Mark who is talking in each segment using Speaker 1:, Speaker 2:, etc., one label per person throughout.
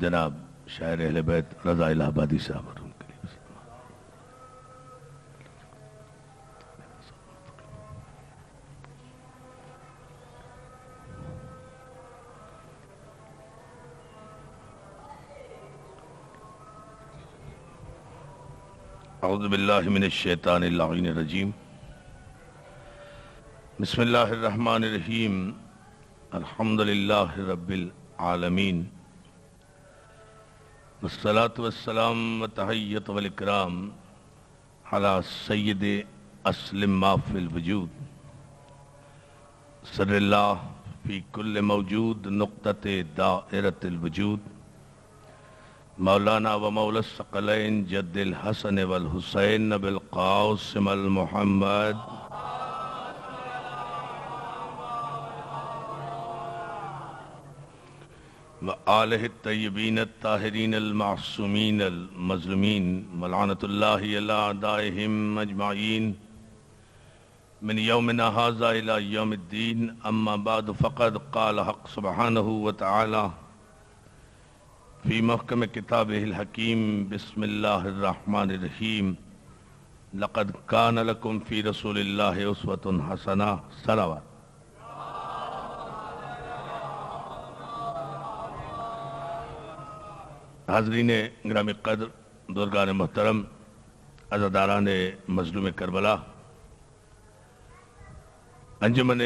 Speaker 1: جناب شاعر اہل بیت رضا الہ آبادی صاحب اور ان کے لیے اعوذ باللہ من الشیطان اللعین الرجیم بسم اللہ الرحمن الرحیم الحمدللہ رب العالمین والصلاة والسلام والتحیت والاکرام علی سید اسلم ما فی الوجود سر اللہ فی کل موجود نقطۃ دائرۃ الوجود مولانا و مولا الثقلین جد الحسن والحسین بالقاسم المحمد و آلہ الطیبین الطاہرین المعصومین المظلومین ولعنۃ اللہ علی اعدائہم اجمعین من یومنا ھذا الی یوم الدین اما بعد فقد قال حق سبحانہ وتعالی فی محکم کتابہ الحکیم بسم اللہ الرحمن الرحیم لقد کان لکم فی رسول اللہ اسوۃ حسنہ صلوات۔ حاضرین گرامی قدر، بزرگان محترم، عزاداران مظلوم کربلا، انجمن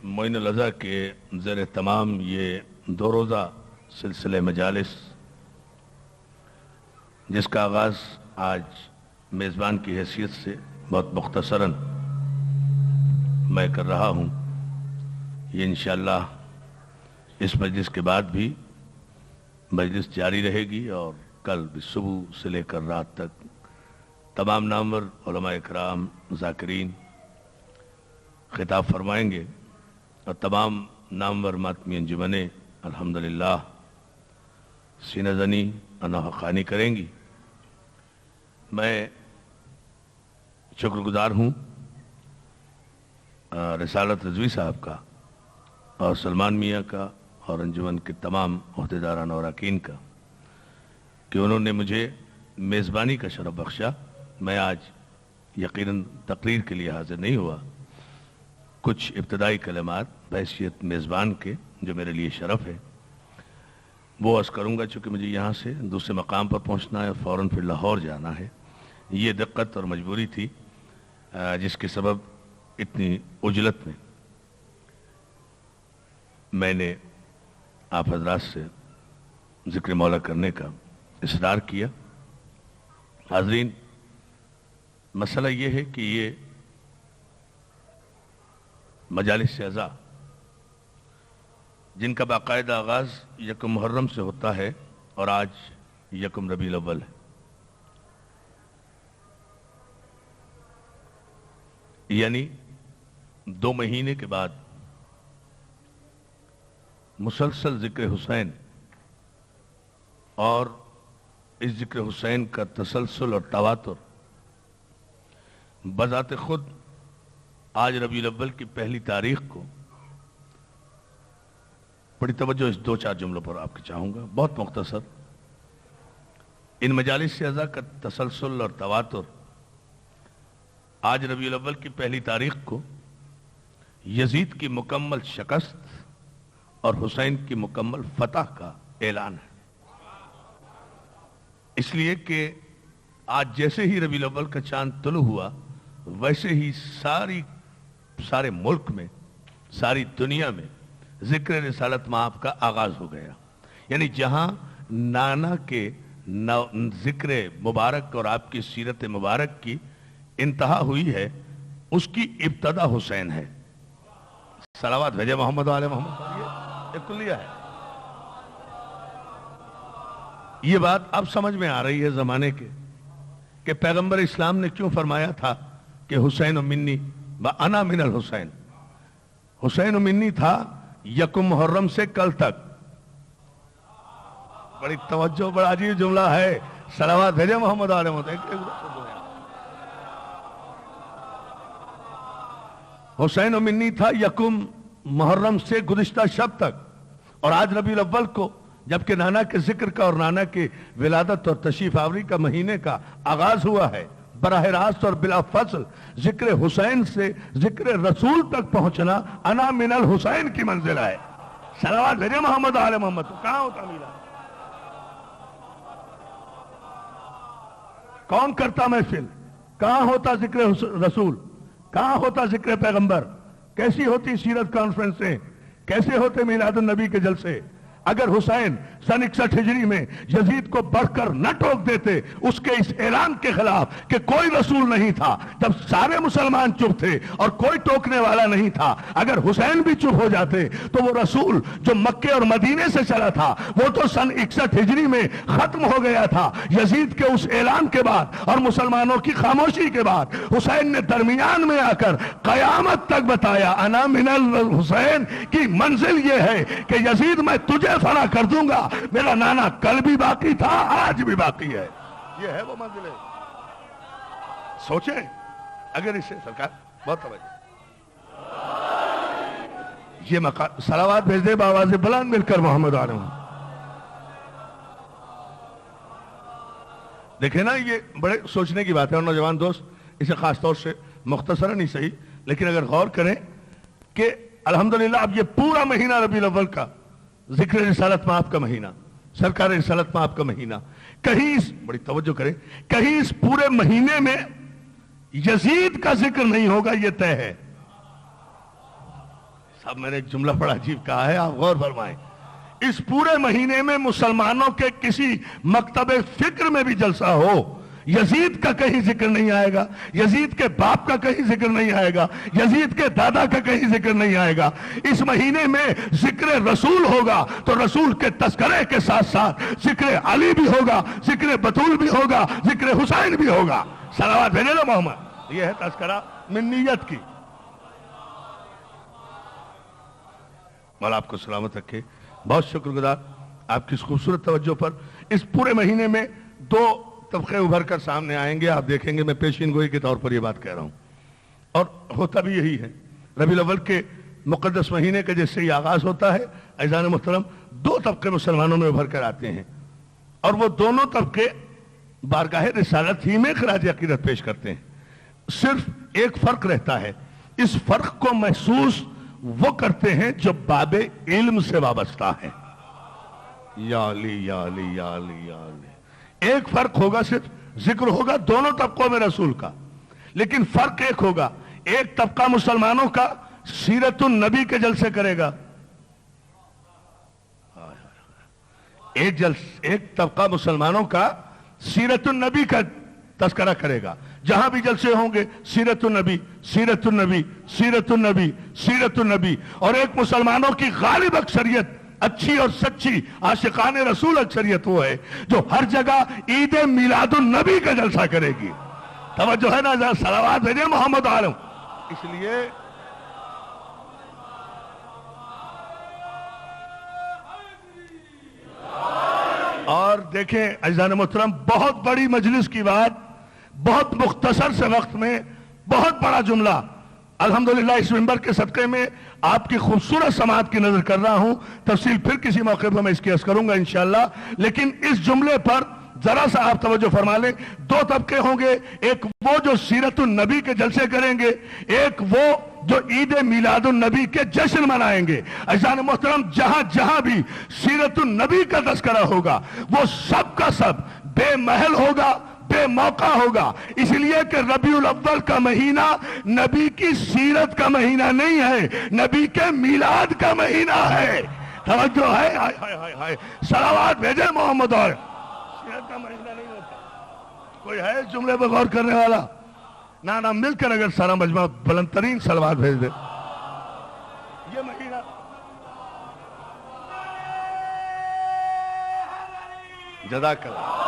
Speaker 1: معین الازہر کے زیر اہتمام یہ 2 روزہ سلسلہ مجالس جس کا آغاز آج میزبان کی حیثیت سے بہت مختصراً میں کر رہا ہوں، یہ انشاءاللہ اس مجلس کے بعد بھی مجلس جاری رہے گی اور کل بھی صبح سے لے کر رات تک تمام نامور علماء اکرام ذاکرین خطاب فرمائیں گے اور تمام نامور ماتمی انجمنیں الحمدللہ سینہ زنی انوحہ خوانی کریں گی۔ میں شکر گزار ہوں رسالت رضوی صاحب کا اور سلمان میاں کا اور انجمن کے تمام عہدیداران اور اراکین کا کہ انہوں نے مجھے میزبانی کا شرف بخشا۔ میں آج یقیناً تقریر کے لیے حاضر نہیں ہوا، کچھ ابتدائی کلمات بحیثیت میزبان کے جو میرے لیے شرف ہے وہ عرض کروں گا، چونکہ مجھے یہاں سے دوسرے مقام پر پہنچنا ہے اور فوراً پھر لاہور جانا ہے۔ یہ دقت اور مجبوری تھی جس کے سبب اتنی عجلت میں نے آپ حضرات سے ذکر مولا کرنے کا اصرار کیا۔ حاضرین، مسئلہ یہ ہے کہ یہ مجالس اعزاء جن کا باقاعدہ آغاز 1 محرم سے ہوتا ہے اور آج 1 ربیع الاول ہے، یعنی 2 مہینے کے بعد مسلسل ذکر حسین اور اس ذکر حسین کا تسلسل اور تواتر بذات خود آج ربیع الاول کی پہلی تاریخ کو بڑی توجہ اس 2-4 جملوں پر آپ کے چاہوں گا، بہت مختصر۔ ان مجالس اعزاء کا تسلسل اور تواتر آج ربیع الاول کی پہلی تاریخ کو یزید کی مکمل شکست اور حسین کی مکمل فتح کا اعلان ہے، اس لیے کہ آج جیسے ہی ربیع الاول کا چاند طلوع ہوا ویسے ہی سارے ملک میں، ساری دنیا میں ذکر رسالت مآب کا آغاز ہو گیا، یعنی جہاں نانا کے ذکر مبارک اور آپ کی سیرت مبارک کی انتہا ہوئی ہے، اس کی ابتدا حسین ہے۔ صلوات بھیجے محمد و آل محمد، یہ کلیہ ہے۔ یہ بات اب سمجھ میں آ رہی ہے زمانے کے کہ پیغمبر اسلام نے کیوں فرمایا تھا کہ حسین منی و انا من الحسین۔ حسین منی تھا 1 محرم سے کل تک۔ بڑی توجہ، بڑا عجیب جملہ ہے۔ صلوات بھیجے محمد و آل محمد۔ حسین منی تھا 1 محرم سے گزشتہ شب تک، اور آج ربیع الاول کو جبکہ نانا کے ذکر کا اور نانا کی ولادت اور تشریف آوری کا مہینے کا آغاز ہوا ہے، براہ راست اور بلا فصل ذکر حسین سے ذکر رسول تک پہنچنا انا من الحسین کی منزل ہے۔ صلوات بھیجے محمد آل محمد۔ تو کہاں ہوتا میلاد؟ کون کرتا محفل؟ کہاں ہوتا ذکر رسول؟ کہاں ہوتا ذکر پیغمبر؟ کیسی ہوتی سیرت کانفرنسیں؟ کیسے ہوتے میلاد النبی کے جلسے؟ اگر حسین سن 61 ہجری میں یزید کو بڑھ کر نہ ٹوک دیتے اس کے اس اعلان کے خلاف کہ کوئی رسول نہیں تھا، جب سارے مسلمان چپ تھے اور کوئی ٹوکنے والا نہیں تھا، اگر حسین بھی چپ ہو جاتے تو وہ رسول جو مکے اور مدینے سے چلا تھا وہ تو سن 61 ہجری میں ختم ہو گیا تھا۔ یزید کے اس اعلان کے بعد اور مسلمانوں کی خاموشی کے بعد حسین نے درمیان میں آ کر قیامت تک بتایا انا من الحسین کی منزل یہ ہے کہ یزید میں تجھے فنا کر دوں گا، میرا نانا کل بھی باقی تھا آج بھی باقی ہے۔ یہ ہے وہ منزل۔ سوچیں اگر اسے سرکار بہت توجہ یہ مقام صلوات بھیج دے بآواز بلند مل کر محمد آل محمد۔ دیکھیں نا یہ بڑے سوچنے کی بات ہے، اور نوجوان دوست اسے خاص طور سے مختصراً ہی صحیح لیکن اگر غور کریں کہ الحمدللہ اب یہ پورا مہینہ ربیع الاول کا ذکر رسالت مآب کا مہینہ، سرکار رسالت مآب کا مہینہ، کہیں بڑی توجہ کریں، کہیں اس پورے مہینے میں یزید کا ذکر نہیں ہوگا، یہ طے ہے۔ صاحب میں نے ایک جملہ بڑا عجیب کہا ہے، آپ غور فرمائیں۔ اس پورے مہینے میں مسلمانوں کے کسی مکتب فکر میں بھی جلسہ ہو، یزید کا کہیں ذکر نہیں آئے گا، یزید کے باپ کا کہیں ذکر نہیں آئے گا، یزید کے دادا کا کہیں ذکر نہیں آئے گا۔ اس مہینے میں ذکر رسول ہوگا تو رسول کے تذکرے کے ساتھ ساتھ ذکر علی بھی ہوگا، ذکر بطول بھی ہوگا، ذکر حسین بھی ہوگا۔ صلوات بھیجے نا محمد۔ یہ ہے تذکرہ من نیت کی۔ مولا آپ کو سلامت رکھے، بہت شکر گزار آپ کی اس خوبصورت توجہ پر۔ اس پورے مہینے میں دو طبقے ابھر کر سامنے آئیں گے، آپ دیکھیں گے میں پیشین گوئی کے طور پر یہ بات کہہ رہا ہوں، اور ہوتا بھی یہی ہے۔ ربیع الاول کے مقدس مہینے کا جس سے یہ آغاز ہوتا ہے، عزیزان محترم دو طبقے مسلمانوں میں ابھر کر آتے ہیں، اور وہ دونوں طبقے بارگاہ رسالت ہی میں خراج عقیدت پیش کرتے ہیں۔ صرف ایک فرق رہتا ہے، اس فرق کو محسوس وہ کرتے ہیں جو باب علم سے وابستہ ہے۔ یا علی یا علی یا علی یا علی۔ ایک فرق ہوگا، صرف ذکر ہوگا دونوں طبقوں میں رسول کا، لیکن فرق ایک ہوگا، ایک طبقہ مسلمانوں کا سیرت النبی کے جلسے کرے گا، ایک طبقہ مسلمانوں کا سیرت النبی کا تذکرہ کرے گا۔ جہاں بھی جلسے ہوں گے سیرت النبی سیرت النبی سیرت النبی سیرت النبی، اور ایک مسلمانوں کی غالب اکثریت، اچھی اور سچی عاشقان رسول اکثریت وہ ہے جو ہر جگہ عید میلاد النبی کا جلسہ کرے گی۔ توجہ ہے نا، صلوات بھیجیں محمد عالم۔ اس لیے اور دیکھیں عزیزان محترم، بہت بڑی مجلس کی بات، بہت مختصر سے وقت میں بہت بڑا جملہ، الحمدللہ اس منبر کے صدقے میں آپ کی خوبصورت سماعت کی نظر کر رہا ہوں، تفصیل پھر کسی موقع پر میں اس کی عرض کروں گا انشاءاللہ، لیکن اس جملے پر ذرا سا آپ توجہ فرما لیں۔ دو طبقے ہوں گے، ایک وہ جو سیرت النبی کے جلسے کریں گے، ایک وہ جو عید میلاد النبی کے جشن منائیں گے۔ عزیزان محترم، جہاں جہاں بھی سیرت النبی کا تذکرہ ہوگا وہ سب کا سب بے محل ہوگا، بے موقع ہوگا، اس لیے کہ ربیع الاول کا مہینہ نبی کی سیرت کا مہینہ نہیں ہے، نبی کے میلاد کا مہینہ ہے۔ توجہ ہے؟ ہائے ہائے ہائے ہائے، صلوات بھیجے محمد اور سیرت کا مہینہ نہیں ہوتا۔ کوئی ہے اس جملے پر غور کرنے والا؟ نہ مل کر اگر سارا مجمع بلند ترین صلوات بھیج دے۔ یہ مہینہ جزاک اللہ۔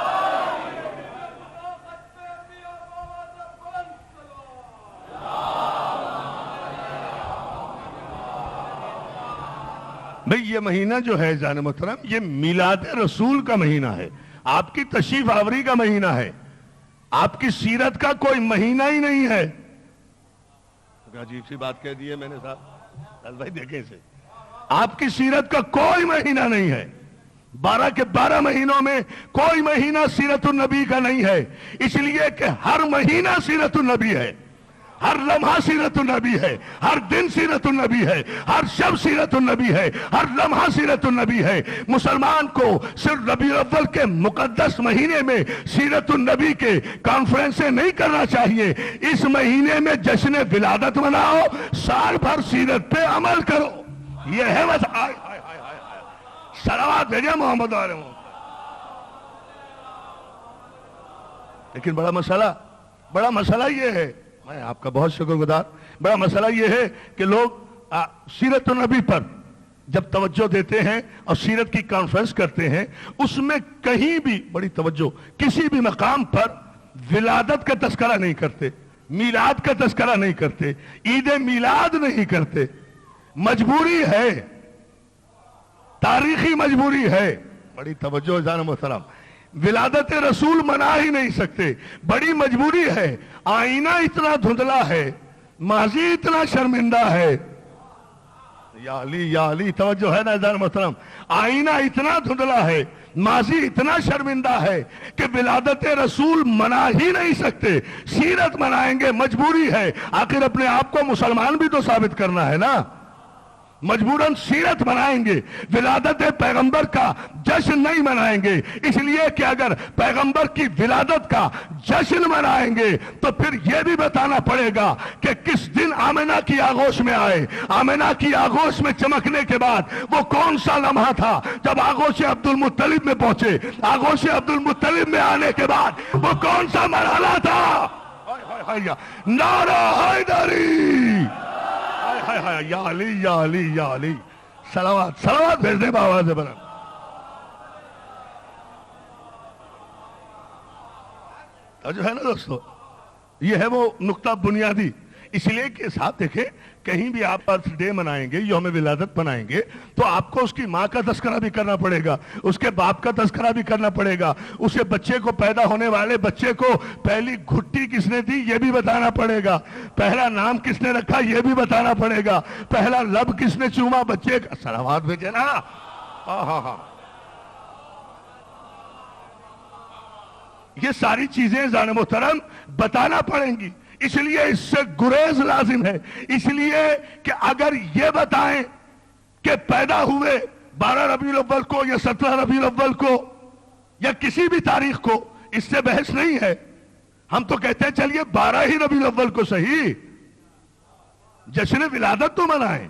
Speaker 1: بھئی یہ مہینہ جو ہے جان محترم، یہ میلاد رسول کا مہینہ ہے، آپ کی تشریف آوری کا مہینہ ہے، آپ کی سیرت کا کوئی مہینہ ہی نہیں ہے۔ عجیب سی بات کہہ دی ہے میں نے صاحب، بھائی دیکھیں اسے، آپ کی سیرت کا کوئی مہینہ نہیں ہے۔ 12 کے 12 مہینوں میں کوئی مہینہ سیرت النبی کا نہیں ہے، اس لیے کہ ہر مہینہ سیرت النبی ہے، ہر لمحہ سیرت النبی ہے، ہر دن سیرت النبی ہے، ہر شب سیرت النبی ہے، ہر لمحہ سیرت النبی ہے۔ مسلمان کو صرف ربیع الاول کے مقدس مہینے میں سیرت النبی کے کانفرنسیں نہیں کرنا چاہیے، اس مہینے میں جشن ولادت مناؤ، سال بھر سیرت پہ عمل کرو، یہ ہے بس۔ صلوات بھیجیں محمد علیہ وسلم۔ لیکن بڑا مسئلہ یہ ہے، میں آپ کا بہت شکر گزار، بڑا مسئلہ یہ ہے کہ لوگ سیرت النبی پر جب توجہ دیتے ہیں اور سیرت کی کانفرنس کرتے ہیں، اس میں کہیں بھی بڑی توجہ کسی بھی مقام پر ولادت کا تذکرہ نہیں کرتے، میلاد کا تذکرہ نہیں کرتے، عید میلاد نہیں کرتے۔ مجبوری ہے، تاریخی مجبوری ہے، بڑی توجہ جان محترم، ولادت رسول منا ہی نہیں سکتے، بڑی مجبوری ہے۔ آئینہ اتنا دھندلا ہے، ماضی اتنا شرمندہ ہے، یا علی توجہ ہے نا جان محترم، آئینہ اتنا دھندلا ہے، ماضی اتنا شرمندہ ہے کہ ولادت رسول منا ہی نہیں سکتے، سیرت منائیں گے، مجبوری ہے، آخر اپنے آپ کو مسلمان بھی تو ثابت کرنا ہے نا، مجبوراً سیرت منائیں گے، ولادت پیغمبر کا جشن نہیں منائیں گے، اس لیے کہ اگر پیغمبر کی ولادت کا جشن منائیں گے تو پھر یہ بھی بتانا پڑے گا کہ کس دن آمنہ کی آغوش میں آئے، آمنہ کی آغوش میں چمکنے کے بعد وہ کون سا لمحہ تھا جب آغوش عبد المطلب میں پہنچے، آغوش عبد المطلب میں آنے کے بعد وہ کون سا مرحلہ تھا، نعرہ حیدری، یا علی، صلوات بھیج دیں بآواز بلند۔ جو ہے نا دوستو، یہ ہے وہ نقطہ بنیادی، اس لیے کہ صاحب دیکھیں کہیں بھی آپ برتھ ڈے منائیں گے، یوم ولادت منائیں گے تو آپ کو اس کی ماں کا تذکرہ بھی کرنا پڑے گا، اس کے باپ کا تذکرہ بھی کرنا پڑے گا، اسے بچے کو پیدا ہونے والے بچے کو پہلی گھٹی کس نے دی یہ بھی بتانا پڑے گا، پہلا نام کس نے رکھا یہ بھی بتانا پڑے گا، پہلا لب کس نے چوما بچے کا، صلوات بھیجے نا، ہاں یہ ساری چیزیں جان محترم بتانا پڑیں گی، اس لیے اس سے گریز لازم ہے، اس لیے کہ اگر یہ بتائیں کہ پیدا ہوئے 12 ربیع الاول کو یا 17 ربیع الاول کو یا کسی بھی تاریخ کو، اس سے بحث نہیں ہے، ہم تو کہتے ہیں چلیے 12 ہی ربیع الاول کو صحیح، جشن ولادت تو منائیں،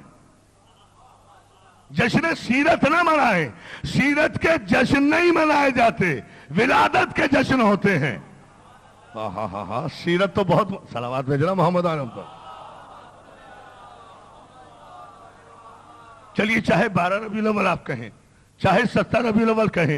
Speaker 1: جشن سیرت نہ منائیں، سیرت کے جشن نہیں منائے جاتے، ولادت کے جشن ہوتے ہیں۔ ہاں سیرت تو بہت، صلوات بھیجنا محمد عالم پر۔ چلیے چاہے 12 ربیع الاول آپ کہیں، چاہے 17 ربیع الاول کہیں،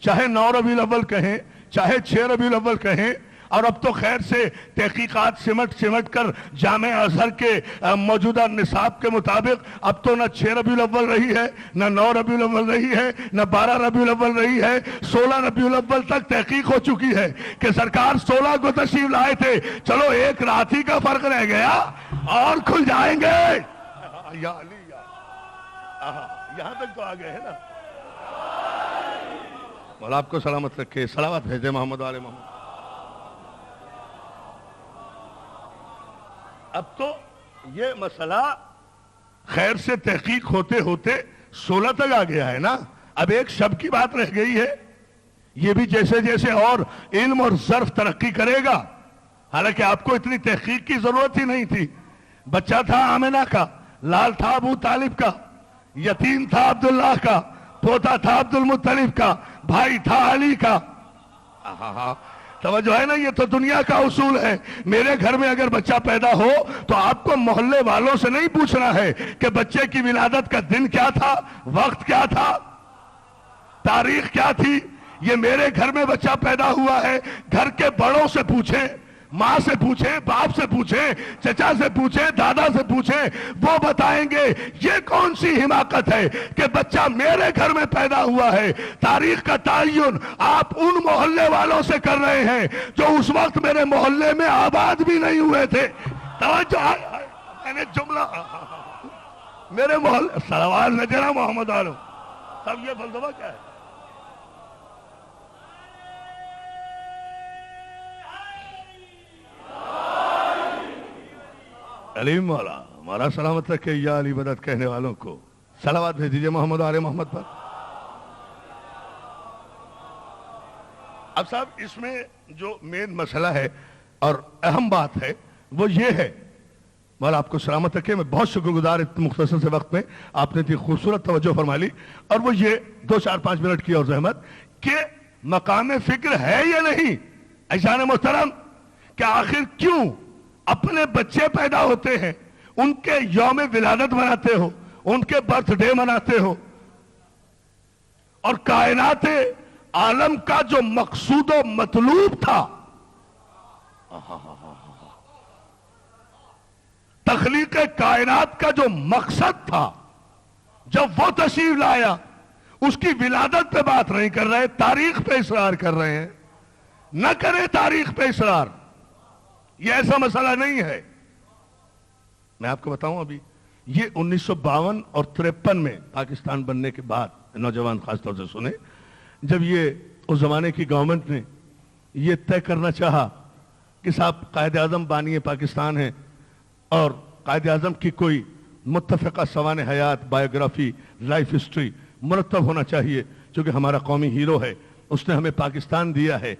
Speaker 1: چاہے 9 ربیع الاول کہیں، چاہے 6 ربیع الاول کہیں، اور اب تو خیر سے تحقیقات سمٹ کر جامع ازہر کے موجودہ نصاب کے مطابق اب تو نہ 6 ربیع الاول رہی ہے، نہ 9 ربیع الاول رہی ہے، نہ 12 ربیع الاول رہی ہے، 16 ربیع الاول تک تحقیق ہو چکی ہے کہ سرکار 16 کو تشریف لائے تھے، چلو ایک رات ہی کا فرق رہ گیا اور کھل جائیں گے، یا علی یہاں تک تو آ گئے ہیں نا، مولا آپ کو سلامت رکھے، صلوات بھیجے محمد علیہ محمد۔ اب تو یہ مسئلہ خیر سے تحقیق ہوتے ہوتے 16 تک آ گیا ہے نا، اب ایک شب کی بات رہ گئی ہے، یہ بھی جیسے جیسے اور علم اور ظرف ترقی کرے گا، حالانکہ آپ کو اتنی تحقیق کی ضرورت ہی نہیں تھی، بچہ تھا آمنہ کا، لال تھا ابو طالب کا، یتیم تھا عبداللہ کا، پوتا تھا عبد المطلب کا، بھائی تھا علی کا۔ توجہ ہے نا، یہ تو دنیا کا اصول ہے، میرے گھر میں اگر بچہ پیدا ہو تو آپ کو محلے والوں سے نہیں پوچھنا ہے کہ بچے کی ولادت کا دن کیا تھا، وقت کیا تھا، تاریخ کیا تھی، یہ میرے گھر میں بچہ پیدا ہوا ہے، گھر کے بڑوں سے پوچھیں، ماں سے پوچھیں، باپ سے پوچھیں، چچا سے پوچھیں، دادا سے پوچھیں، وہ بتائیں گے یہ کون سی حماقت ہے کہ بچہ میرے گھر میں پیدا ہوا ہے، تاریخ کا تعین آپ ان محلے والوں سے کر رہے ہیں جو اس وقت میرے محلے میں آباد بھی نہیں ہوئے تھے۔ توجہ، میں نے جملہ میرے محلے، صلوات بھیجنا محمد عالم، سب یہ فلسفہ کیا ہے؟ علیم مولا ہمارا سلامت رکھے، یا علی مدد کہنے والوں کو صلوات بھیج دیجئے محمد آل محمد پر۔ اب صاحب اس میں جو مین مسئلہ ہے اور اہم بات ہے وہ یہ ہے، مولا آپ کو سلامت رکھے، میں بہت شکر گزار اتنے مختصر سے وقت میں آپ نے اتنی خوبصورت توجہ فرما لی، اور وہ یہ 2-4-5 منٹ کی اور زحمت کہ مقام فکر ہے یا نہیں عزیزان محترم، کہ آخر کیوں اپنے بچے پیدا ہوتے ہیں ان کے یوم ولادت مناتے ہو، ان کے برتھ ڈے مناتے ہو، اور کائنات عالم کا جو مقصود و مطلوب تھا، تخلیق کائنات کا جو مقصد تھا، جب وہ تشریف لایا اس کی ولادت پہ بات نہیں کر رہے، تاریخ پہ اصرار کر رہے ہیں۔ نہ کرے تاریخ پہ اصرار، یہ ایسا مسئلہ نہیں ہے۔ میں آپ کو بتاؤں، ابھی یہ 1952 اور 53 میں پاکستان بننے کے بعد، نوجوان خاص طور سے سنیں، جب یہ اس زمانے کی گورنمنٹ نے یہ طے کرنا چاہا کہ صاحب قائد اعظم بانی پاکستان ہیں اور قائد اعظم کی کوئی متفقہ سوانح حیات، بایوگرافی، لائف ہسٹری مرتب ہونا چاہیے، چونکہ ہمارا قومی ہیرو ہے، اس نے ہمیں پاکستان دیا ہے،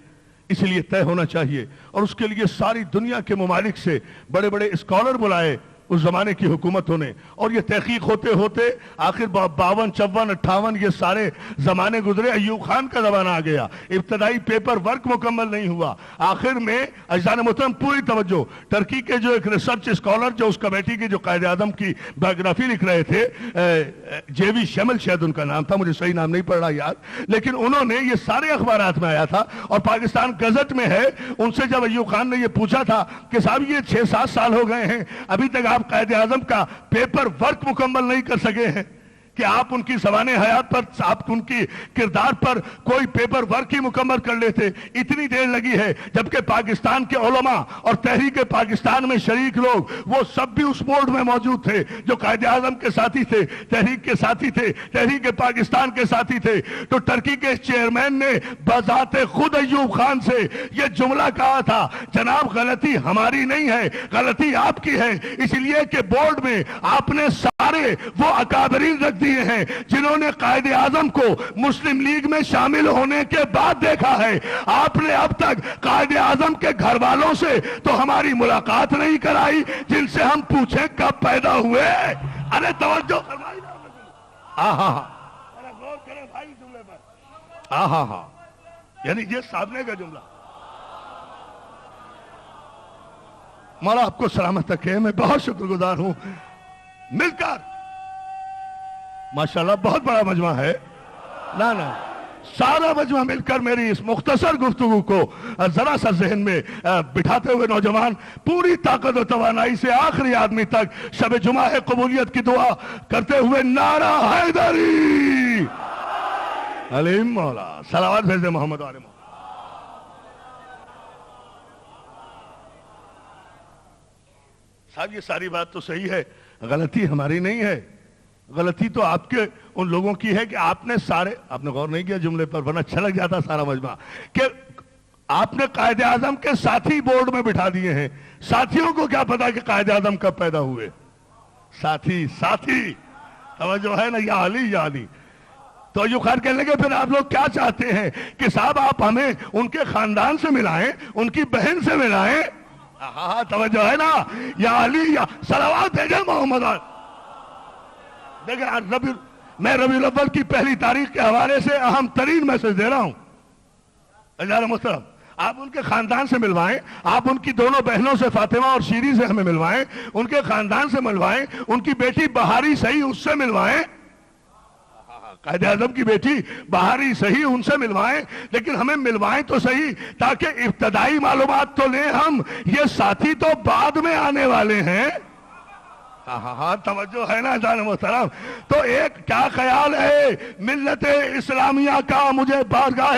Speaker 1: اس لیے طے ہونا چاہیے، اور اس کے لیے ساری دنیا کے ممالک سے بڑے بڑے اسکالر بلائے اس زمانے کی حکومتوں نے، اور یہ تحقیق ہوتے ہوتے آخر 52, 54, 58 یہ سارے زمانے گزرے، ایوب خان کا زمانہ آ گیا، ابتدائی پیپر ورک مکمل نہیں ہوا، آخر میں عزیزان محترم پوری توجہ، ٹرکی کے جو ایک ریسرچ اسکالر جو اس کمیٹی کے جو قائد اعظم کی بایوگرافی لکھ رہے تھے، جے وی شمل شاید ان کا نام تھا، مجھے صحیح نام نہیں پڑ رہا یاد، لیکن انہوں نے یہ سارے اخبارات میں آیا تھا، اور پاکستان گزٹ میں ہے، ان سے جب ایوب خان نے یہ پوچھا تھا کہ صاحب یہ 6-7 سال ہو گئے ہیں، ابھی تک آپ قائد اعظم کا پیپر ورک مکمل نہیں کر سکے ہیں کہ آپ ان کی سوانح حیات پر، آپ ان کی کردار پر کوئی پیپر ورک ہی مکمل کر لیتے، اتنی دیر لگی ہے، جبکہ پاکستان کے علماء اور تحریک پاکستان میں شریک لوگ وہ سب بھی اس بورڈ میں موجود تھے جو قائد اعظم کے ساتھی تھے، تحریک کے ساتھی تھے، تحریک پاکستان کے ساتھی تھے، تو ٹرکی کے چیئرمین نے بذات خود ایوب خان سے یہ جملہ کہا تھا، جناب غلطی ہماری نہیں ہے، غلطی آپ کی ہے، اس لیے کہ بورڈ میں آپ نے سارے وہ اکابرین رکھ دیے ہیں جنہوں نے قائد اعظم کو مسلم لیگ میں شامل ہونے کے بعد دیکھا ہے، آپ نے اب تک قائد اعظم کے گھر والوں سے تو ہماری ملاقات نہیں کرائی جن سے ہم پوچھیں کب پیدا ہوئے۔ ارے توجہ فرمائی، غور کریں بھائی جملے پر، یعنی یہ سامنے کا جملہ۔ مولا آپ کو سلامت رکھے، میں بہت شکر گزار ہوں، مل کر ماشاءاللہ بہت بڑا مجمع ہے، نا سارا مجمع مل کر میری اس مختصر گفتگو کو ذرا سا ذہن میں بٹھاتے ہوئے نوجوان پوری طاقت و توانائی سے آخری آدمی تک شب جمعہ قبولیت کی دعا کرتے ہوئے نعرہ حیدری، علیم مولا صلوات بھیجے محمد آل محمد۔ صاحب یہ ساری بات تو صحیح ہے، غلطی ہماری نہیں ہے، غلطی تو آپ کے ان لوگوں کی ہے کہ آپ نے غور نہیں کیا جملے پر، ورنہ چھلک جاتا سارا مجمع، کہ آپ نے قائد اعظم کے ساتھی بورڈ میں بٹھا دیے ہیں، ساتھیوں کو کیا پتا کہ قائد اعظم کب پیدا ہوئے؟ ساتھی توجہ ہے نا، یا علی تو ایوب خان کہنے لگے پھر آپ لوگ کیا چاہتے ہیں کہ صاحب آپ ہمیں ان کے خاندان سے ملائیں، ان کی بہن سے ملائیں؟ توجہ ہے نا، یا علی صلوات بھیجے محمد۔ دیکھیں میں ربیع الاول کی پہلی تاریخ کے حوالے سے اہم ترین میسج دے رہا ہوں، عزیزان محترم، آپ ان کے خاندان سے ملوائیں، آپ ان کی دونوں بہنوں سے فاطمہ اور شیری سے ہمیں ملوائیں، ان کے خاندان سے ملوائیں، ان کی بیٹی بہاری صحیح اس سے ملوائیں، قائد اعظم کی بیٹی بہاری صحیح ان سے ملوائیں، لیکن ہمیں ملوائیں تو صحیح تاکہ ابتدائی معلومات تو لیں ہم، یہ ساتھی تو بعد میں آنے والے ہیں۔ توجہ ہے نا جان محترم، تو ایک کیا خیال ہے ملت اسلامیہ کا مجھے بارگاہ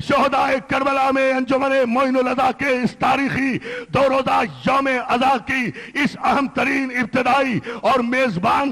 Speaker 1: شہداء کربلا میں انجمن معین الہدا کے اس تاریخی 2 روزہ یوم عزا کی اس اہم ترین ابتدائی اور میزبان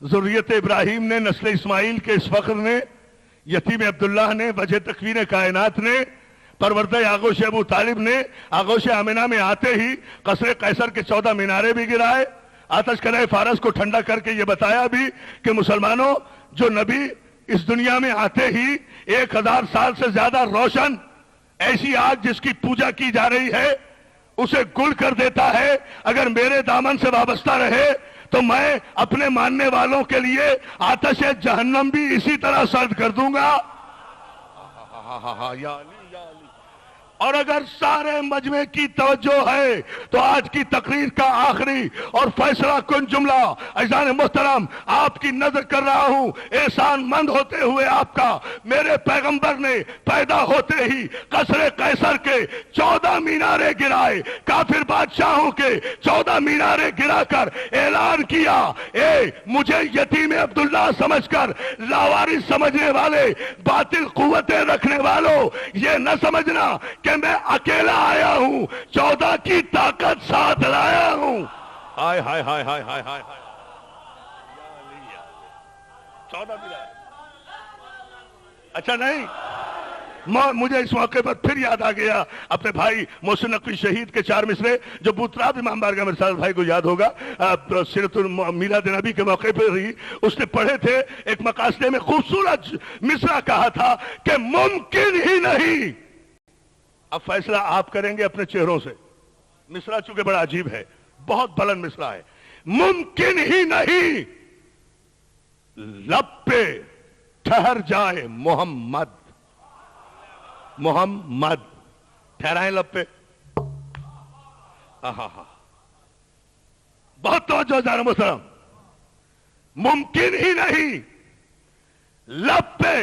Speaker 1: ذریت ابراہیم نے، نسل اسماعیل کے اس فخر نے، یتیم عبداللہ نے، وجہ تکوین کائنات نے، پروردہ آغوش ابو طالب نے آغوش آمنہ میں آتے ہی قصر قیصر کے 14 مینارے بھی گرائے، آتش کدہ فارس کو ٹھنڈا کر کے یہ بتایا بھی کہ مسلمانوں، جو نبی اس دنیا میں آتے ہی 1000 سال سے زیادہ روشن ایسی آگ جس کی پوجا کی جا رہی ہے اسے گل کر دیتا ہے، اگر میرے دامن سے وابستہ رہے تو میں اپنے ماننے والوں کے لیے آتش جہنم بھی اسی طرح سرد کر دوں گا۔ یا علی یا علی۔ اور اگر سارے مجمع کی توجہ ہے تو آج کی تقریر کا آخری اور فیصلہ کن جملہ عزیزان محترم آپ کی نظر کر رہا ہوں، احسان مند ہوتے ہوئے آپ کا، میرے پیغمبر نے پیدا ہوتے ہی قصر قیصر کے 14 مینارے گرائے، کافر بادشاہوں کے 14 مینارے گرا کر اعلان کیا، اے مجھے یتیم عبداللہ سمجھ کر لاوارث سمجھنے والے، باطل قوتیں رکھنے والوں، یہ نہ سمجھنا کہ میں اکیلا آیا ہوں، 14 کی طاقت ساتھ لایا ہوں۔ ہائے ہائے ہائے ہائے ہائے ہائے ہائے، 14 بھی لایا۔ اچھا نہیں، مجھے اس موقع پر پھر یاد آ گیا اپنے بھائی محسن نقوی شہید کے 4 مصرے جو بوتراب امام بارگاہ میرے ساتھ بھائی کو یاد ہوگا، سیرت میلاد نبی کے موقع پر ہی اس نے پڑھے تھے، ایک مقاصدے میں خوبصورت مصرع کہا تھا کہ ممکن ہی نہیں۔ اب فیصلہ آپ کریں گے اپنے چہروں سے، مصرع چونکہ بڑا عجیب ہے، بہت بلند مصرع ہے، ممکن ہی نہیں لب پہ ٹھہر جائے محمد، محمد ٹھہرائیں لب پہ، بہت توجہ جانا محترم، ممکن ہی نہیں لب پہ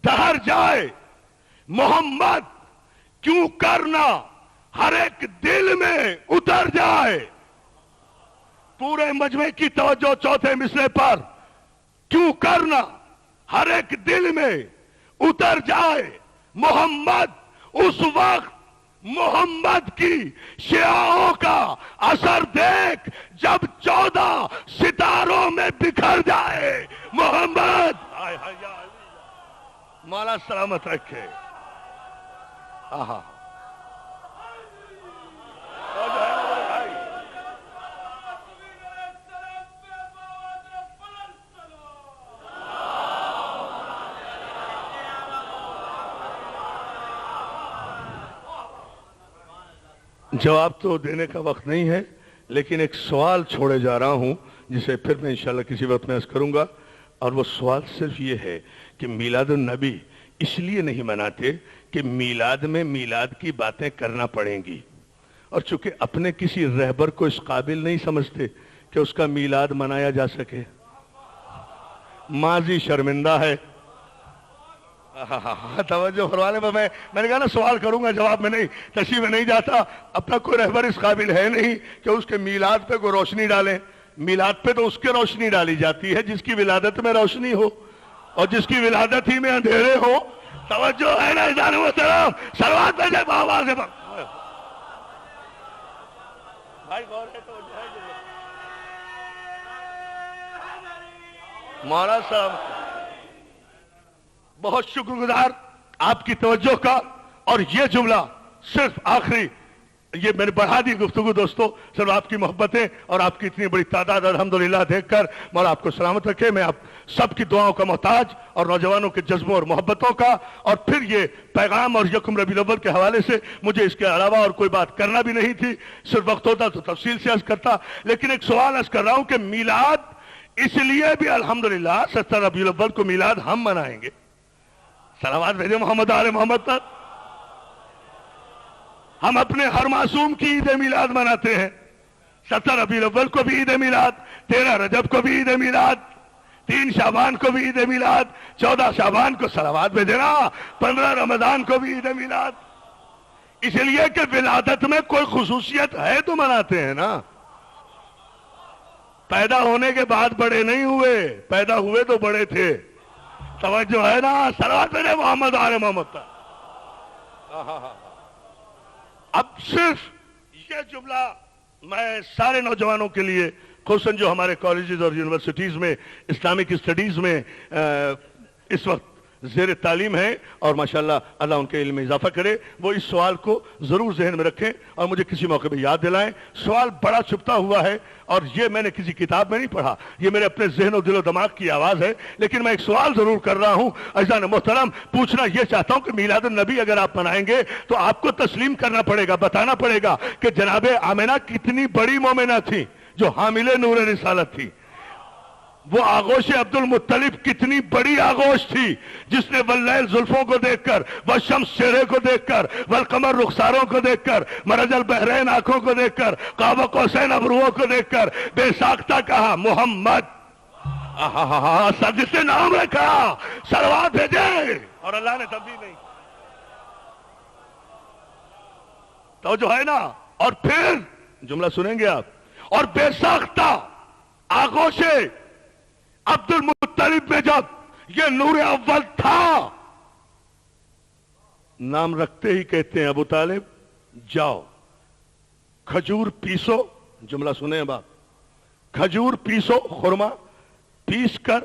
Speaker 1: ٹھہر جائے محمد، کیوں کرنا ہر ایک دل میں اتر جائے۔ پورے مجمع کی توجہ چوتھے مصرے پر، کیوں کرنا ہر ایک دل میں اتر جائے محمد، اس وقت محمد کی شعاعوں کا اثر دیکھ جب 14 ستاروں میں بکھر جائے محمد۔ مولا سلامت رکھے۔ جواب تو دینے کا وقت نہیں ہے، لیکن ایک سوال چھوڑے جا رہا ہوں جسے پھر میں انشاءاللہ کسی وقت میں عرض کروں گا، اور وہ سوال صرف یہ ہے کہ میلاد النبی اس لیے نہیں مناتے کہ میلاد میں میلاد کی باتیں کرنا پڑیں گی، اور چونکہ اپنے کسی رہبر کو اس قابل نہیں سمجھتے کہ اس کا میلاد منایا جا سکے، ماضی شرمندہ ہے۔ توجہ فرمانے پر میں نے کہا نا سوال کروں گا، جواب میں نہیں، تشریح میں نہیں جاتا، اپنا کوئی رہبر اس قابل ہے نہیں کہ اس کے میلاد پہ کوئی روشنی ڈالیں۔ میلاد پہ تو اس کے روشنی ڈالی جاتی ہے جس کی ولادت میں روشنی ہو، اور جس کی ولادت ہی میں اندھیرے ہو۔ توجہ ہے نا عزیزان محترم، صلوات بھیجے آواز سے بھائی، غور ہے توجہ ہے مولا صاحب، بہت شکر گزار آپ کی توجہ کا، اور یہ جملہ صرف آخری، یہ میں نے بڑھا دی گفتگو دوستو، صرف آپ کی محبتیں اور آپ کی اتنی بڑی تعداد الحمدللہ دیکھ کر مولا آپ کو سلامت رکھے۔ میں آپ سب کی دعاؤں کا محتاج اور نوجوانوں کے جذبوں اور محبتوں کا، اور پھر یہ پیغام اور یکم ربیع الاول کے حوالے سے مجھے اس کے علاوہ اور کوئی بات کرنا بھی نہیں تھی، صرف وقت ہوتا تو تفصیل سے عرض کرتا، لیکن ایک سوال عرض کر رہا ہوں کہ میلاد اس لیے بھی الحمدللہ 17 ربیع الاول کو میلاد ہم منائیں گے، صلوات بھیجے محمد آل محمد پر، ہم اپنے ہر معصوم کی عید میلاد مناتے ہیں، 17 ربیع الاول کو بھی عید میلاد، 13 رجب کو بھی عید میلاد، 3 شعبان کو بھی عید میلاد، 14 شعبان کو صلوات بھیجے نا، 15 رمضان کو بھی عید میلاد، اس لیے کہ ولادت میں کوئی خصوصیت ہے تو مناتے ہیں نا۔ پیدا ہونے کے بعد بڑے نہیں ہوئے، پیدا ہوئے تو بڑے تھے، توجہ ہے نا، صلوات بھیجے محمد آل محمد پر۔ اب صرف یہ جملہ میں سارے نوجوانوں کے لیے خصوصاً جو ہمارے کالجز اور یونیورسٹیز میں اسلامک اسٹڈیز میں اس وقت زیر تعلیم ہے، اور ماشاءاللہ اللہ ان کے علم میں اضافہ کرے، وہ اس سوال کو ضرور ذہن میں رکھیں اور مجھے کسی موقع پہ یاد دلائیں۔ سوال بڑا چھپتا ہوا ہے، اور یہ میں نے کسی کتاب میں نہیں پڑھا، یہ میرے اپنے ذہن و دل و دماغ کی آواز ہے، لیکن میں ایک سوال ضرور کر رہا ہوں۔ عزیزان محترم، پوچھنا یہ چاہتا ہوں کہ میلاد النبی اگر آپ منائیں گے تو آپ کو تسلیم کرنا پڑے گا، بتانا پڑے گا کہ جناب آمنہ کتنی بڑی مومنہ تھی جو حامل نور رسالت تھی، وہ آغوش عبد المطلب کتنی بڑی آغوش تھی جس نے واللیل زلفوں کو دیکھ کر، والشمس چہرے کو دیکھ کر، والقمر رخساروں کو دیکھ کر، مرج البحرین آنکھوں کو دیکھ کر، قاب قوسین ابروؤں کو دیکھ کر بے ساختہ کہا محمد، سر جس نے نام رکھا صلوات بھیجے، اور اللہ نے تبدیل نہیں تو جو ہے نا۔ اور پھر جملہ سنیں گے آپ، اور بے ساختہ آغوش عبد المطلب میں جب یہ نور اول تھا، نام رکھتے ہی کہتے ہیں ابو طالب جاؤ کھجور پیسو، جملہ سنیں اب آپ، کھجور پیسو، خرما پیس کر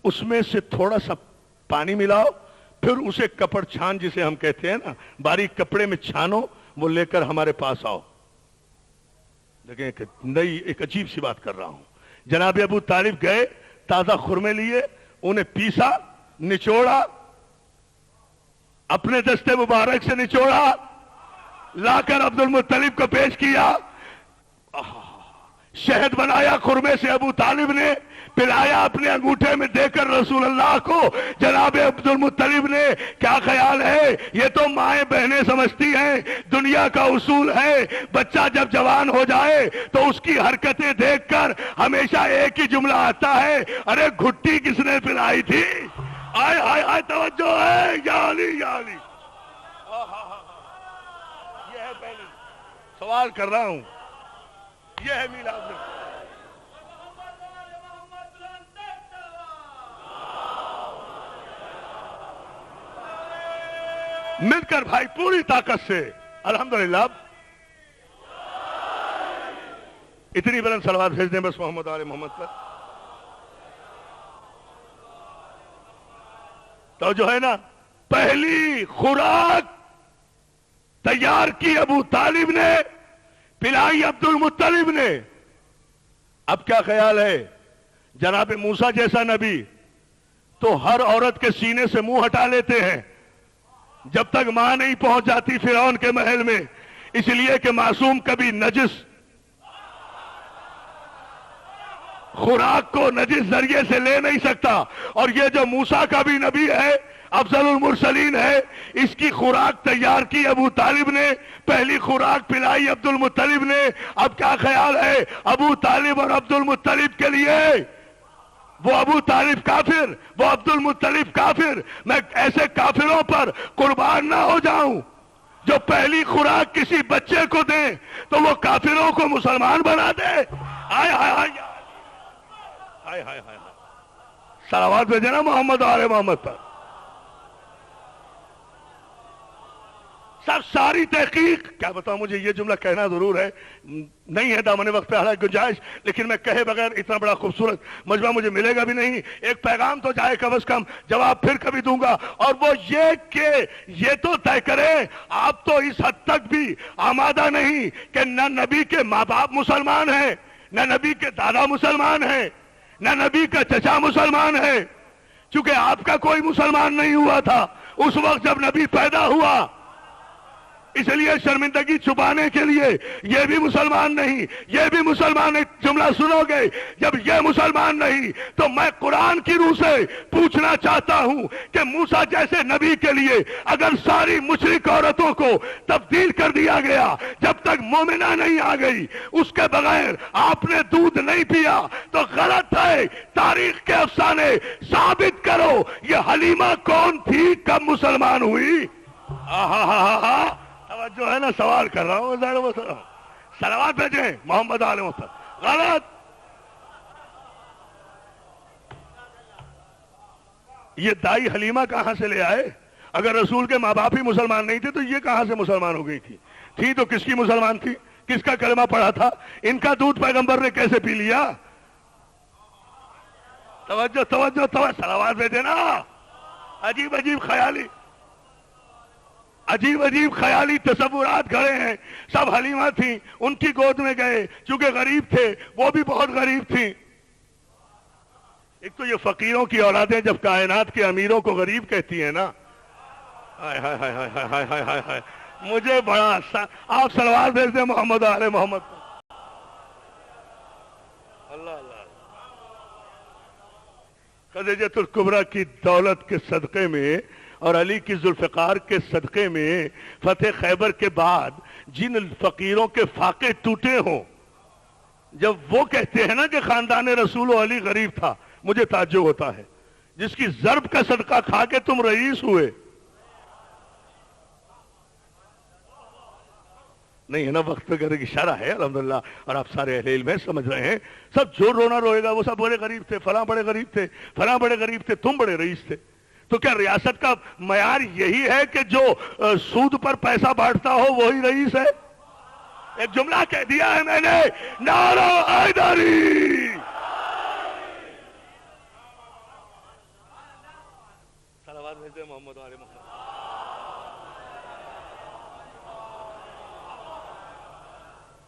Speaker 1: اس میں سے تھوڑا سا پانی ملاؤ، پھر اسے کپڑ چھان جسے ہم کہتے ہیں نا، باریک کپڑے میں چھانو، وہ لے کر ہمارے پاس آؤ۔ دیکھیں ایک عجیب سی بات کر رہا ہوں۔ جناب ابو طالب گئے، تازہ خرمے لیے، انہیں پیسا، نچوڑا، اپنے دستے مبارک سے نچوڑا، لا کر عبد المطلب کو پیش کیا، شہد بنایا خرمے سے ابو طالب نے، پلایا اپنے انگوٹھے میں دے کر رسول اللہ کو۔ جناب عبد المطلب نے کیا خیال ہے، یہ تو مائیں بہنیں سمجھتی ہیں، دنیا کا اصول ہے بچہ جب جوان ہو جائے تو اس کی حرکتیں دیکھ کر ہمیشہ ایک ہی جملہ آتا ہے، ارے گھٹی کس نے پلائی تھی؟ آئے آئے آئے توجہ ہے، یا علی یا علی۔ یہ ہے پہلی سوال کر رہا ہوں، یہ ہے میلاد میں۔ مل کر بھائی پوری طاقت سے الحمدللہ اتنی بلند صلوات بھیج دیں بس محمد آل محمد پر۔ تو جو ہے نا پہلی خوراک تیار کی ابو طالب نے، پلائی عبد المطلب نے۔ اب کیا خیال ہے، جناب موسیٰ جیسا نبی تو ہر عورت کے سینے سے منہ ہٹا لیتے ہیں جب تک ماں نہیں پہنچ جاتی فرعون کے محل میں، اس لیے کہ معصوم کبھی نجس خوراک کو نجس ذریعے سے لے نہیں سکتا۔ اور یہ جو موسیٰ کا بھی نبی ہے، افضل المرسلین ہے، اس کی خوراک تیار کی ابو طالب نے، پہلی خوراک پلائی عبد المطلب نے۔ اب کیا خیال ہے، ابو طالب اور عبد المطلب کے لیے وہ ابو طالب کافر، وہ عبد المطلب کافر، میں ایسے کافروں پر قربان نہ ہو جاؤں جو پہلی خوراک کسی بچے کو دیں تو وہ کافروں کو مسلمان بنا دے۔ آئے آئے آئے آئے آئے آئے صلوات بھیجے نا محمد آل محمد پر۔ ساری تحقیق کیا بتاؤں، مجھے یہ جملہ کہنا ضرور ہے، نہیں ہے دامن وقت پہ حالانکہ گنجائش، لیکن میں کہے بغیر اتنا بڑا خوبصورت مجمع مجھے ملے گا بھی نہیں۔ ایک پیغام تو جائے کم از کم، جواب پھر کبھی دوں گا، اور وہ یہ کہ یہ تو طے کریں آپ تو اس حد تک بھی آمادہ نہیں کہ نہ نبی کے ماں باپ مسلمان ہیں، نہ نبی کے دادا مسلمان ہیں، نہ نبی کا چچا مسلمان ہے، چونکہ آپ کا کوئی مسلمان نہیں ہوا تھا اس وقت جب نبی پیدا ہوا، اس لیے شرمندگی چھپانے کے لیے یہ بھی مسلمان نہیں، یہ بھی مسلمان نہیں۔ جملہ سنو گے، جب یہ مسلمان نہیں تو میں قرآن کی روح سے پوچھنا چاہتا ہوں کہ موسیٰ جیسے نبی کے لیے اگر ساری مشرک عورتوں کو تبدیل کر دیا گیا، جب تک مومنہ نہیں آ گئی اس کے بغیر آپ نے دودھ نہیں پیا تو غلط ہے۔ تاریخ کے افسانے ثابت کرو یہ حلیمہ کون تھی، کب مسلمان ہوئی؟ جو ہے نا سوال کر رہا ہوں، صلوات بھیجیں محمد آل محمد۔ غلط، یہ دائی حلیمہ کہاں سے لے آئے؟ اگر رسول کے ماں باپ ہی مسلمان نہیں تھے تو یہ کہاں سے مسلمان ہو گئی تھی تو کس کی مسلمان تھی، کس کا کلمہ پڑھا تھا، ان کا دودھ پیغمبر نے کیسے پی لیا؟ توجہ توجہ توجہ، صلوات بھیجے نا. عجیب عجیب خیالی تصورات گھڑے ہیں. سب حلیمہ تھیں، ان کی گود میں گئے، چونکہ غریب تھے، وہ بھی بہت غریب تھیں. ایک تو یہ فقیروں کی اولادیں جب کائنات کے امیروں کو غریب کہتی ہیں نا، ہائے ہائے ہائے ہائے ہائے ہائے ہائے ہائے، مجھے بڑا آپ صلوات بھیج دیں محمد و آل محمد. اللہ اللہ. خدیجۃ الکبریٰ کی دولت کے صدقے میں اور علی کی ذوالفقار کے صدقے میں فتح خیبر کے بعد جن فقیروں کے فاقے ٹوٹے ہوں، جب وہ کہتے ہیں نا کہ خاندان رسول و علی غریب تھا، مجھے تعجب ہوتا ہے. جس کی ضرب کا صدقہ کھا کے تم رئیس ہوئے. نہیں ہے نا وقت پہ کرنے کی اشارہ ہے الحمدللہ، اور آپ سارے اہل علم ہیں، سمجھ رہے ہیں. سب جو رونا روئے گا وہ سب بڑے غریب تھے، فلاں بڑے غریب تھے، فلاں بڑے غریب تھے، تم بڑے رئیس تھے. تو کیا ریاست کا معیار یہی ہے کہ جو سود پر پیسہ بانٹتا ہو وہی رئیس ہے؟ ایک جملہ کہہ دیا ہے میں نے، نعرہ حیدری. صلوات بھیجتے محمد علیہ محمد.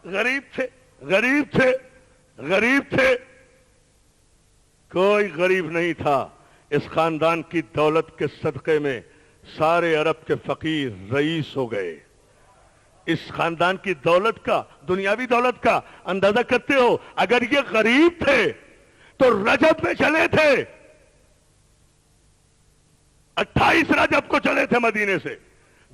Speaker 1: غریب تھے. کوئی غریب نہیں تھا. اس خاندان کی دولت کے صدقے میں سارے عرب کے فقیر رئیس ہو گئے. اس خاندان کی دولت کا، دنیاوی دولت کا اندازہ کرتے ہو. اگر یہ غریب تھے تو رجب میں چلے تھے، 28 رجب کو چلے تھے مدینے سے،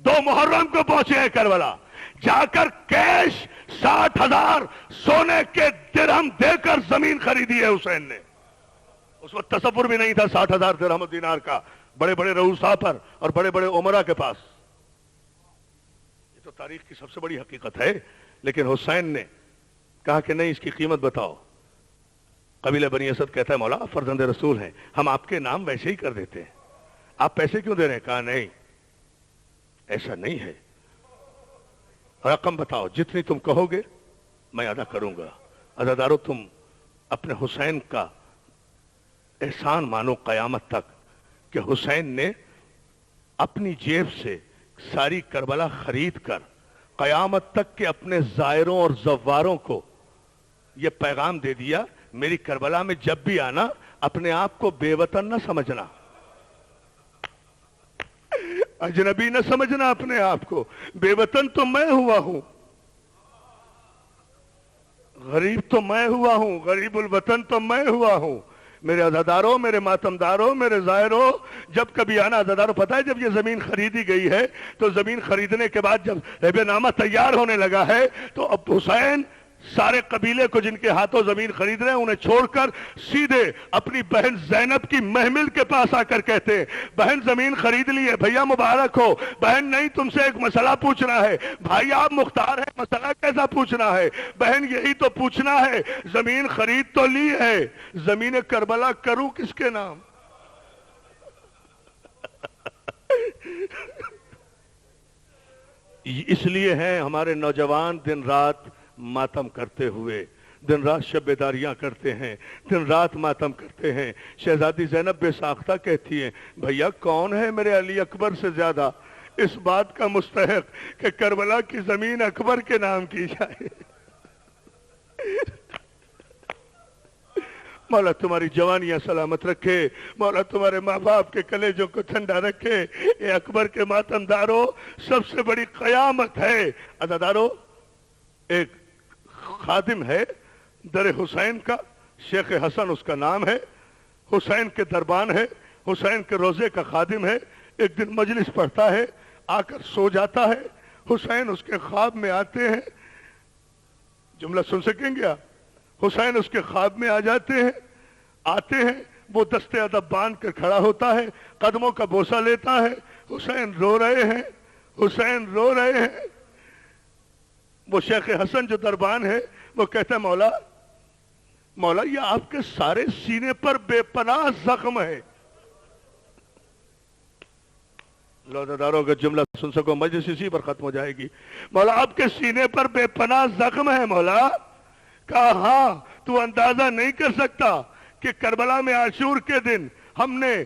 Speaker 1: 2 محرم کو پہنچے ہیں کربلا. جا کر کیش 60,000 سونے کے درہم دے کر زمین خریدی ہے حسین نے. اس وقت تصور بھی نہیں تھا 60,000 درہم و دینار کا، بڑے بڑے رؤسا پر اور بڑے بڑے عمرا کے پاس. یہ تو تاریخ کی سب سے بڑی حقیقت ہے. لیکن حسین نے کہا کہ نہیں، اس کی قیمت بتاؤ. قبیلہ بنی اسد کہتا ہے مولا آپ فرزند رسول ہیں، ہم آپ کے نام ویسے ہی کر دیتے ہیں، آپ پیسے کیوں دے رہے ہیں؟ کہا نہیں ایسا نہیں ہے، رقم بتاؤ، جتنی تم کہو گے میں ادا کروں گا. عزادارو تم اپنے حسین کا احسان مانو قیامت تک کہ حسین نے اپنی جیب سے ساری کربلا خرید کر قیامت تک کے اپنے زائروں اور زواروں کو یہ پیغام دے دیا، میری کربلا میں جب بھی آنا اپنے آپ کو بے وطن نہ سمجھنا، اجنبی نہ سمجھنا اپنے آپ کو. بے وطن تو میں ہوا ہوں، غریب تو میں ہوا ہوں، غریب الوطن تو میں ہوا ہوں. میرے عزاداروں، میرے ماتمداروں، میرے زائروں، جب کبھی آنا. عزاداروں پتہ ہے جب یہ زمین خریدی گئی ہے تو زمین خریدنے کے بعد جب ربع نامہ تیار ہونے لگا ہے تو اب حسین سارے قبیلے کو جن کے ہاتھوں زمین خرید رہے ہیں انہیں چھوڑ کر سیدھے اپنی بہن زینب کی محمل کے پاس آ کر کہتے ہیں بہن زمین خرید لی ہے، بھیا مبارک ہو. بہن نہیں، تم سے ایک مسئلہ پوچھنا ہے. بھائی آپ مختار ہیں، مسئلہ کیسا پوچھنا ہے؟ بہن یہی تو پوچھنا ہے، زمین خرید تو لی ہے، زمین کربلا کروں کس کے نام؟ اس لیے ہیں ہمارے نوجوان دن رات ماتم کرتے ہوئے، دن رات شب بیداریاں کرتے ہیں، دن رات ماتم کرتے ہیں. شہزادی زینب بے ساختہ کہتی ہیں بھیا کون ہے میرے علی اکبر سے زیادہ اس بات کا مستحق کہ کربلا کی زمین اکبر کے نام کی جائے. مولا تمہاری جوانیاں سلامت رکھے، مولا تمہارے ماں باپ کے کلیجوں کو ٹھنڈا رکھے. اے اکبر کے ماتم دارو، سب سے بڑی قیامت ہے. عزادارو ایک خادم ہے در حسین کا، شیخ حسن اس کا نام ہے، حسین کے دربان ہے، حسین کے روزے کا خادم ہے. ایک دن مجلس پڑھتا ہے، آ کر سو جاتا ہے. حسین اس کے خواب میں آتے ہیں. جملہ سن سکیں گے آپ؟ حسین اس کے خواب میں آ جاتے ہیں، آتے ہیں، وہ دستے ادب باندھ کر کھڑا ہوتا ہے، قدموں کا بوسہ لیتا ہے. حسین رو رہے ہیں، حسین رو رہے ہیں. وہ شیخ حسن جو دربان ہے وہ کہتا ہے مولا یہ آپ کے سارے سینے پر بے پناہ زخم ہے. لوزداروں کا جملہ سن سکو مجلس اسی پر ختم ہو جائے گی. مولا آپ کے سینے پر بے پناہ زخم ہے مولا. کہا ہاں، تو اندازہ نہیں کر سکتا
Speaker 2: کہ کربلا میں عاشور کے دن ہم نے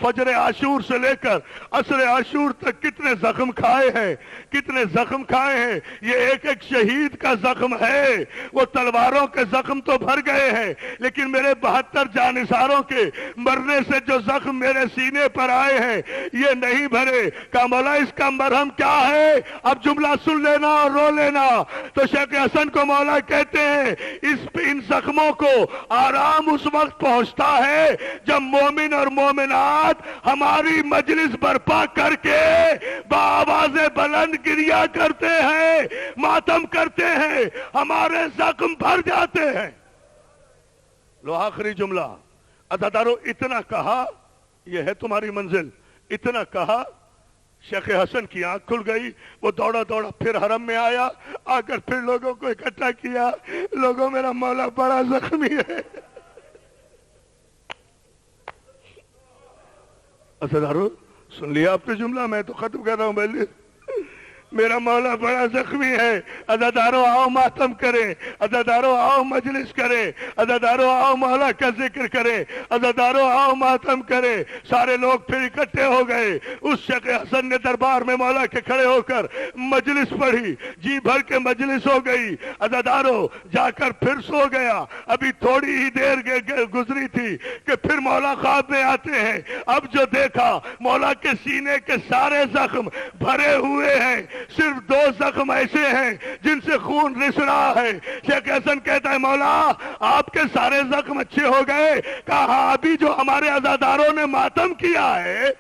Speaker 2: فجر عاشور سے لے کر عصر عاشور تک کتنے زخم کھائے ہیں، کتنے زخم کھائے ہیں. یہ ایک ایک شہید کا زخم ہے. وہ تلواروں کے زخم تو بھر گئے ہیں، لیکن میرے 72 جانثاروں کے مرنے سے جو زخم میرے سینے پر آئے ہیں یہ نہیں بھرے. کہا مولا اس کا مرہم کیا ہے؟ اب جملہ سن لینا اور رو لینا. تو شیخ حسن کو مولا کہتے ہیں ان زخموں کو آرام اس وقت پہنچتا ہے جب مومن اور مومنات ہماری مجلس برپا کر کے بآواز بلند گریا کرتے ہیں، ماتم کرتے ہیں، ہمارے زخم بھر جاتے ہیں. لو آخری جملہ عزادارو اتنا کہا، یہ ہے تمہاری منزل. اتنا کہا شیخ حسن کی آنکھ کھل گئی. وہ دوڑا دوڑا پھر حرم میں آیا، آ کر پھر لوگوں کو اکٹھا کیا. لوگوں میرا مولا بڑا زخمی ہے. عزادارو سن لیا آپ نے جملہ؟ میں تو ختم کر رہا ہوں پہلے. میرا مولا بڑا زخمی ہے. عزادارو آؤ ماتم کریں، عزادارو آؤ مجلس کریں، عزادارو آؤ مولا کا ذکر کریں، عزادارو آؤ ماتم کریں. سارے لوگ پھر اکٹھے ہو گئے. اس شیخ حسن نے دربار میں مولا کے کھڑے ہو کر مجلس پڑھی، جی بھر کے مجلس ہو گئی. عزادارو جا کر پھر سو گیا. ابھی تھوڑی ہی دیر گزری تھی کہ پھر مولا خواب میں آتے ہیں. اب جو دیکھا مولا کے سینے کے سارے زخم بھرے ہوئے ہیں، صرف 2 زخم ایسے ہیں جن سے خون رس رہا ہے. شیخ حسن کہتا ہے مولا آپ کے سارے زخم اچھے ہو گئے؟ کہا ابھی جو ہمارے عزاداروں نے ماتم کیا ہے،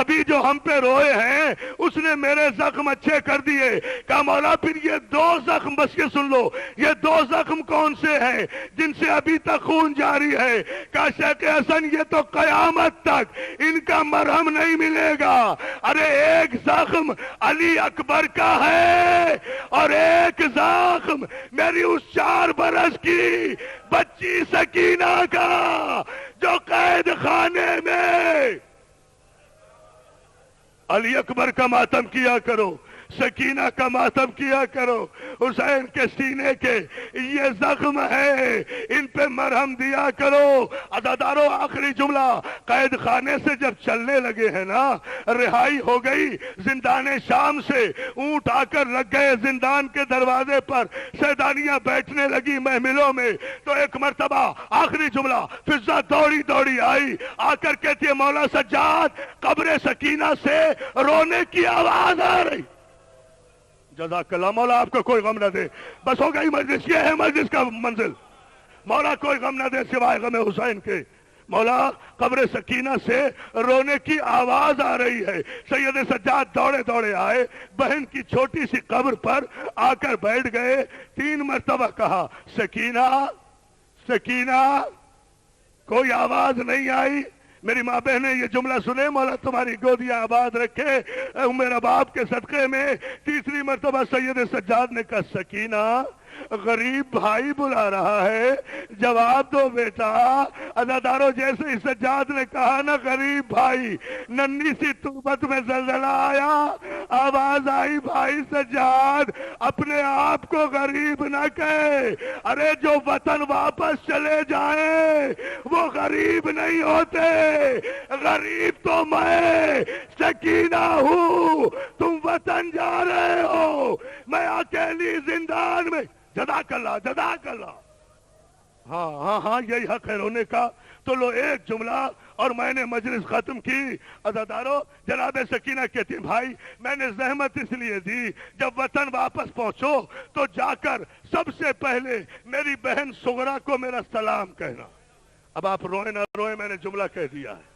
Speaker 2: ابھی جو ہم پہ روئے ہیں، اس نے میرے زخم اچھے کر دیے. کہا مولا پھر یہ 2 زخم بس یہ سن لو، یہ 2 زخم کون سے ہیں جن سے ابھی تک خون جاری ہے؟ کہا شیخ حسن یہ تو قیامت تک ان کا مرہم نہیں ملے گا. ارے ایک زخم علی اکبر کا ہے اور ایک زخم میری اس 4 برس کی بچی سکینہ کا جو قید خانے میں. علی اکبر کا ماتم کیا کرو، سکینہ کا ماتم کیا کرو. حسین کے سینے کے یہ زخم ہے، ان پہ مرہم دیا کرو. عزادارو آخری جملہ، قید خانے سے جب چلنے لگے ہیں نا، رہائی ہو گئی زندان شام سے، اونٹ آ کر لگ گئے زندان کے دروازے پر، سیدانیاں بیٹھنے لگی محملوں میں. تو ایک مرتبہ آخری جملہ، فضا دوڑی دوڑی آئی، آ کر کہتی ہے مولا سجاد قبر سکینہ سے رونے کی آواز آ رہی. جزاک اللہ. مولا آپ کو کوئی غم نہ دے. بس ہو گئی مجلس، یہ ہے مجلس کا منزل. مولا کوئی غم نہ دے سوائے غم حسین کے. مولا قبر سکینہ سے رونے کی آواز آ رہی ہے. سید سجاد دوڑے دوڑے آئے، بہن کی چھوٹی سی قبر پر آ کر بیٹھ گئے. 3 مرتبہ کہا سکینہ سکینہ، کوئی آواز نہیں آئی. میری ماں بہنیں یہ جملہ سنے، مولا تمہاری گودیاں آباد رکھے میرا باپ کے صدقے میں. 3 مرتبہ سید سجاد نے کہا سکینہ غریب بھائی بلا رہا ہے، جواب دو بیٹا. عزادارو جیسے ہی سجاد نے کہا نا غریب بھائی، ننھی سی تربت میں زلزلہ آیا، آواز آئی بھائی سجاد اپنے آپ کو غریب نہ کہے. ارے جو وطن واپس چلے جائیں وہ غریب نہیں ہوتے، غریب تو میں سکینہ ہوں. تم وطن جا رہے ہو، میں اکیلی زندان میں. جزاک اللہ جزاک اللہ. ہاں یہی حق ہے رونے کا. تو لو ایک جملہ اور میں نے مجلس ختم کی. عزادارو جناب سکینہ کہتی بھائی میں نے زحمت اس لیے دی، جب وطن واپس پہنچو تو جا کر سب سے پہلے میری بہن صغرا کو میرا سلام کہنا. اب آپ روئے نہ روئے، میں نے جملہ کہہ دیا ہے.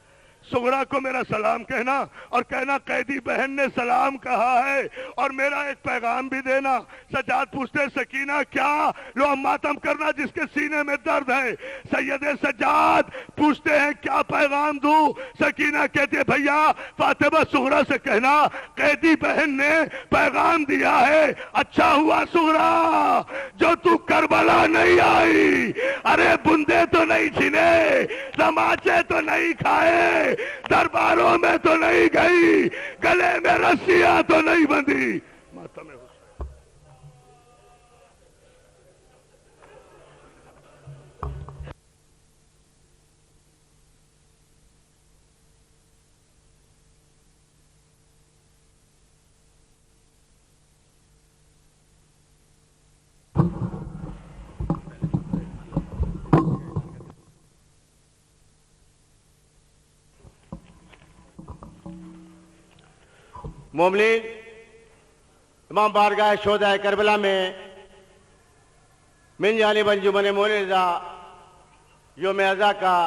Speaker 2: صغرا کو میرا سلام کہنا اور کہنا قیدی بہن نے سلام کہا ہے، اور میرا ایک پیغام بھی دینا. سجاد پوچھتے سکینہ کیا؟ لو ماتم کرنا جس کے سینے میں درد ہے. سید سجاد پوچھتے ہیں کیا پیغام دوں؟ سکینہ کہتے بھیا فاطمہ صغرا سے کہنا قیدی بہن نے پیغام دیا ہے. اچھا ہوا صغرا جو تو کربلا نہیں آئی. ارے بندے تو نہیں چھنے، تماچے تو نہیں کھائے، درباروں میں تو نہیں گئی، گلے میں رسیاں تو نہیں بندھی. ماتم حسین.
Speaker 3: مومنین، امام بارگاہ شہدائے کربلا میں من جانب انجمن مومنین رضا یوم عزا کا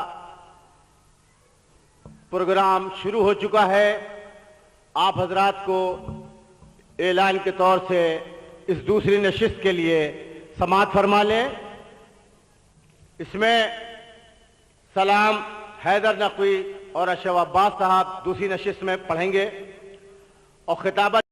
Speaker 3: پروگرام شروع ہو چکا ہے۔ آپ حضرات کو اعلان کے طور سے اس دوسری نشست کے لیے سماعت فرما لیں۔ اس میں سلام حیدر نقوی اور اشرف عباس صاحب دوسری نشست میں پڑھیں گے اور خطابت